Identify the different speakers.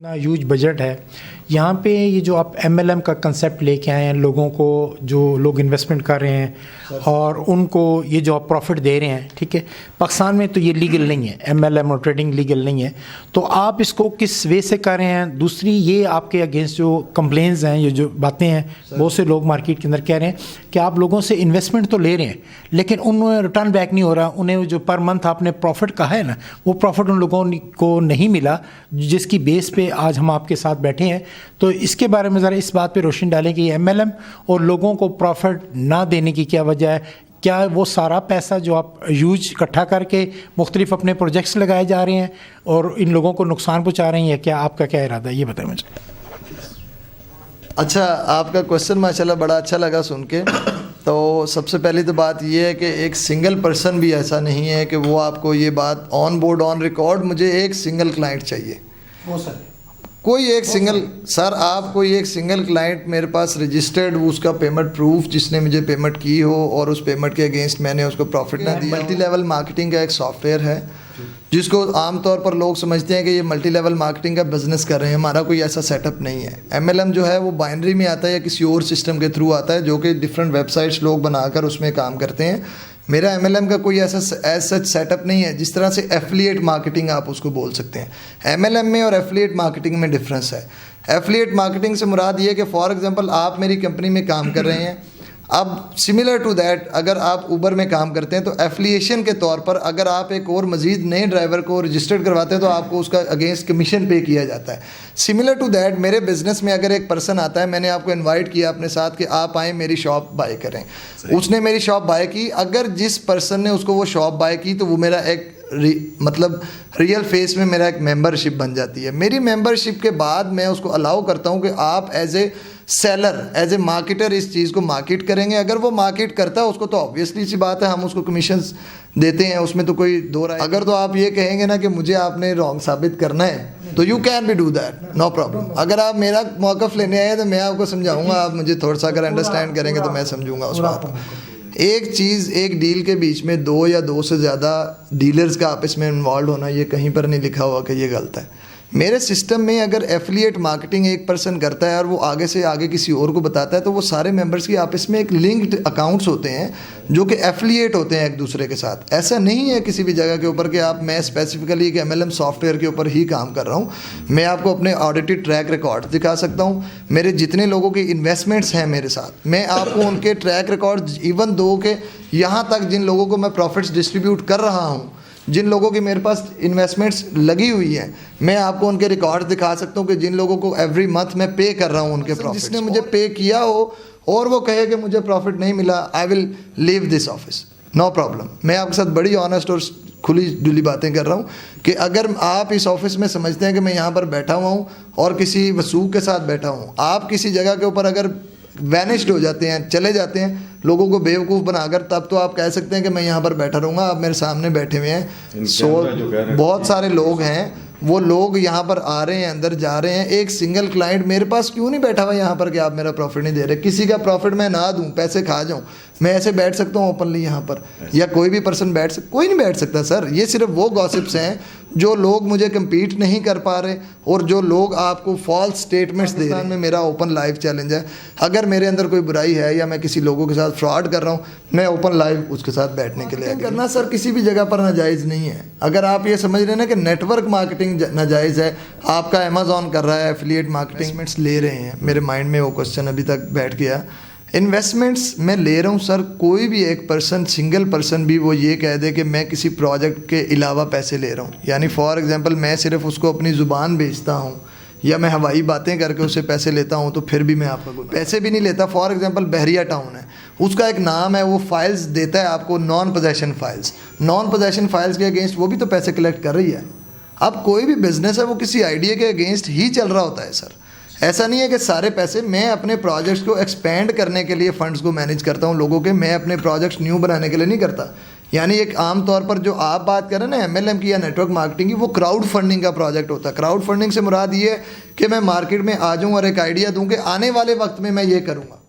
Speaker 1: इतना huge budget है यहाँ पे। ये जो आप एमएलएम का कंसेप्ट लेके आए हैं, लोगों को, जो लोग इन्वेस्टमेंट कर रहे हैं और उनको ये जो आप प्रॉफिट दे रहे हैं, ठीक है, पाकिस्तान में तो ये लीगल नहीं है, एमएलएम और ट्रेडिंग लीगल नहीं है। तो आप इसको किस वे से कर रहे हैं? दूसरी, ये आपके अगेंस्ट जो कंप्लेंट्स हैं, ये जो बातें हैं, बहुत से लोग मार्केट के अंदर कह रहे हैं कि आप लोगों से इन्वेस्टमेंट तो ले रहे हैं लेकिन उन्हें रिटर्न बैक नहीं हो रहा। उन्हें जो पर मंथ आपने प्रॉफिट कहा है ना, वो प्रॉफिट उन लोगों को नहीं मिला जिसकी बेस पे आज हम आपके साथ बैठे हैं। तो इसके बारे में ज़रा इस बात पे रोशनी डालें कि एमएलएम और लोगों को प्रॉफिट ना देने की क्या वजह है? क्या वो सारा पैसा जो आप यूज इकट्ठा करके मुख्तलिफ अपने प्रोजेक्ट्स लगाए जा रहे हैं और इन लोगों को नुकसान पहुँचा रहे हैं, या क्या आपका क्या इरादा है, ये बताएं मुझे।
Speaker 2: अच्छा, आपका क्वेश्चन माशाल्लाह बड़ा अच्छा लगा सुन के। तो सबसे पहली तो बात ये है कि एक सिंगल पर्सन भी ऐसा नहीं है कि वो आपको ये बात ऑन बोर्ड ऑन रिकॉर्ड, मुझे एक सिंगल क्लाइंट चाहिए,
Speaker 1: वो सर
Speaker 2: कोई एक सिंगल, सर आप कोई एक सिंगल क्लाइंट मेरे पास रजिस्टर्ड, उसका पेमेंट प्रूफ जिसने मुझे पेमेंट की हो और उस पेमेंट के अगेंस्ट मैंने उसको प्रॉफिट ना दिया। मल्टी लेवल मार्केटिंग का एक सॉफ्टवेयर है जिसको आमतौर पर लोग समझते हैं कि ये मल्टी लेवल मार्केटिंग का बिजनेस कर रहे हैं। हमारा कोई ऐसा सेटअप नहीं है। एमएलएम जो है वो बाइनरी में आता है या किसी और सिस्टम के थ्रू आता है जो कि डिफरेंट वेबसाइट्स लोग बनाकर उसमें काम करते हैं। मेरा एमएलएम का कोई ऐसा एज सच सेटअप नहीं है। जिस तरह से एफिलिएट मार्केटिंग आप उसको बोल सकते हैं, एमएलएम में और एफिलिएट मार्केटिंग में डिफरेंस है। एफिलिएट मार्केटिंग से मुराद ये है कि फॉर एग्जांपल आप मेरी कंपनी में काम कर रहे हैं, अब सिमिलर टू दैट अगर आप ऊबर में काम करते हैं तो एफिलिएशन के तौर पर अगर आप एक और मज़ीद नए ड्राइवर को रजिस्टर्ड करवाते हैं तो आपको उसका अगेंस्ट कमीशन पे किया जाता है। सिमिलर टू दैट मेरे बिज़नेस में अगर एक पर्सन आता है, मैंने आपको इनवाइट किया अपने साथ कि आप आएँ मेरी शॉप बाय करें, उसने मेरी शॉप बाय की, अगर जिस पर्सन ने उसको वो शॉप बाय की तो वो मेरा एक मतलब रियल फेस में मेरा एक मेंबरशिप बन जाती है। मेरी मेंबरशिप के बाद मैं उसको अलाउ करता हूँ कि आप as a seller, as a marketer इस चीज़ को मार्केट करेंगे। अगर वो मार्केट करता है उसको तो ऑब्वियसली सी बात है हम उसको कमीशंस देते हैं, उसमें तो कोई दो राय। अगर तो आप ये कहेंगे ना कि मुझे आपने रॉन्ग साबित करना है तो you can be do that, no problem. अगर आप मेरा मौक़िफ़ लेने आए तो मैं आपको समझाऊंगा, आप मुझे थोड़ा सा अगर अंडरस्टैंड करेंगे तो मैं समझूंगा उस बात को। एक चीज़, एक डील के बीच में दो या दो से ज़्यादा डीलर्स का आपस में इन्वॉल्व होना, ये कहीं पर नहीं लिखा हुआ कि ये गलत है। मेरे सिस्टम में अगर एफिलिएट मार्केटिंग एक पर्सन करता है और वो आगे से आगे किसी और को बताता है तो वो सारे मेंबर्स की आपस में एक लिंक्ड अकाउंट्स होते हैं जो कि एफिलिएट होते हैं एक दूसरे के साथ। ऐसा नहीं है किसी भी जगह के ऊपर कि आप, मैं स्पेसिफिकली एक एमएलएम सॉफ्टवेयर के ऊपर ही काम कर रहा हूँ। मैं आपको अपने ऑडिटेड ट्रैक रिकॉर्ड दिखा सकता हूँ, मेरे जितने लोगों की इन्वेस्टमेंट्स हैं मेरे साथ, मैं आपको उनके ट्रैक रिकॉर्ड, इवन दो के यहाँ तक जिन लोगों को मैं प्रॉफिट्स डिस्ट्रीब्यूट कर रहा हूँ, जिन लोगों की मेरे पास इन्वेस्टमेंट्स लगी हुई हैं, मैं आपको उनके रिकॉर्ड दिखा सकता हूँ कि जिन लोगों को एवरी मंथ मैं पे कर रहा हूँ उनके प्रॉफिट। जिसने मुझे पे किया हो और वो कहे कि मुझे प्रॉफिट नहीं मिला, I will leave this office, no problem. मैं आपके साथ बड़ी ऑनेस्ट और खुली डुली बातें कर रहा हूँ कि अगर आप इस ऑफिस में समझते हैं कि मैं यहाँ पर बैठा हुआ हूँ और किसी वसूख के साथ बैठा हूँ, आप किसी जगह के ऊपर अगर वैनिश्ड हो जाते हैं, चले जाते हैं लोगों को बेवकूफ़ बनाकर, तब तो आप कह सकते हैं कि मैं यहाँ पर बैठा रहूँगा। आप मेरे सामने बैठे हुए हैं, बहुत सारे लोग हैं, वो लोग यहाँ पर आ रहे हैं, अंदर जा रहे हैं। एक सिंगल क्लाइंट मेरे पास क्यों नहीं बैठा हुआ यहाँ पर कि आप मेरा प्रॉफिट नहीं दे रहे? किसी का प्रॉफिट मैं ना दूँ, पैसे खा जाऊँ, मैं ऐसे बैठ सकता हूँ ओपनली यहाँ पर, या कोई भी पर्सन कोई नहीं बैठ सकता सर। ये सिर्फ वो गॉसिप्स हैं जो लोग मुझे कम्पीट नहीं कर पा रहे और जो लोग आपको फॉल्स स्टेटमेंट्स दे रहे हैं। में मेरा ओपन लाइव चैलेंज है, अगर मेरे अंदर कोई बुराई है या मैं किसी लोगों के साथ फ्रॉड कर रहा हूँ, मैं ओपन लाइव उसके साथ बैठने के लिए करना सर किसी भी जगह पर नाजायज़ नहीं है। अगर आप ये समझ रहे हैं ना कि नेटवर्क मार्केटिंग नाजायज़ है, आपका अमेज़ॉन कर रहा है, एफिलिएट मार्केटिंग ले रहे हैं, मेरे माइंड में वो क्वेश्चन अभी तक बैठ गया। इन्वेस्टमेंट्स मैं ले रहा हूँ सर, कोई भी एक पर्सन, सिंगल पर्सन भी वो ये कह दे कि मैं किसी प्रोजेक्ट के अलावा पैसे ले रहा हूँ, यानी फॉर एग्जांपल मैं सिर्फ उसको अपनी ज़ुबान बेचता हूँ या मैं हवाई बातें करके उससे पैसे लेता हूँ, तो फिर भी मैं आपका पैसे भी नहीं लेता। फॉर एग्जांपल बहरिया टाउन है, उसका एक नाम है, वो फाइल्स देता है आपको, non possession files. Non possession files के अगेंस्ट वो भी तो पैसे कलेक्ट कर रही है। अब कोई भी बिजनेस है वो किसी आइडिया के अगेंस्ट ही चल रहा होता है सर। ऐसा नहीं है कि सारे पैसे, मैं अपने प्रोजेक्ट्स को एक्सपेंड करने के लिए फ़ंड्स को मैनेज करता हूँ लोगों के, मैं अपने प्रोजेक्ट्स न्यू बनाने के लिए नहीं करता। यानी एक आम तौर पर जो आप बात कर रहे हैं ना एमएलएम की या नेटवर्क मार्केटिंग की, वो क्राउड फंडिंग का प्रोजेक्ट होता है। क्राउड फंडिंग से मुराद ये है कि मैं मार्केट में आ जाऊँ और एक आइडिया दूँ कि आने वाले वक्त में मैं ये करूँगा।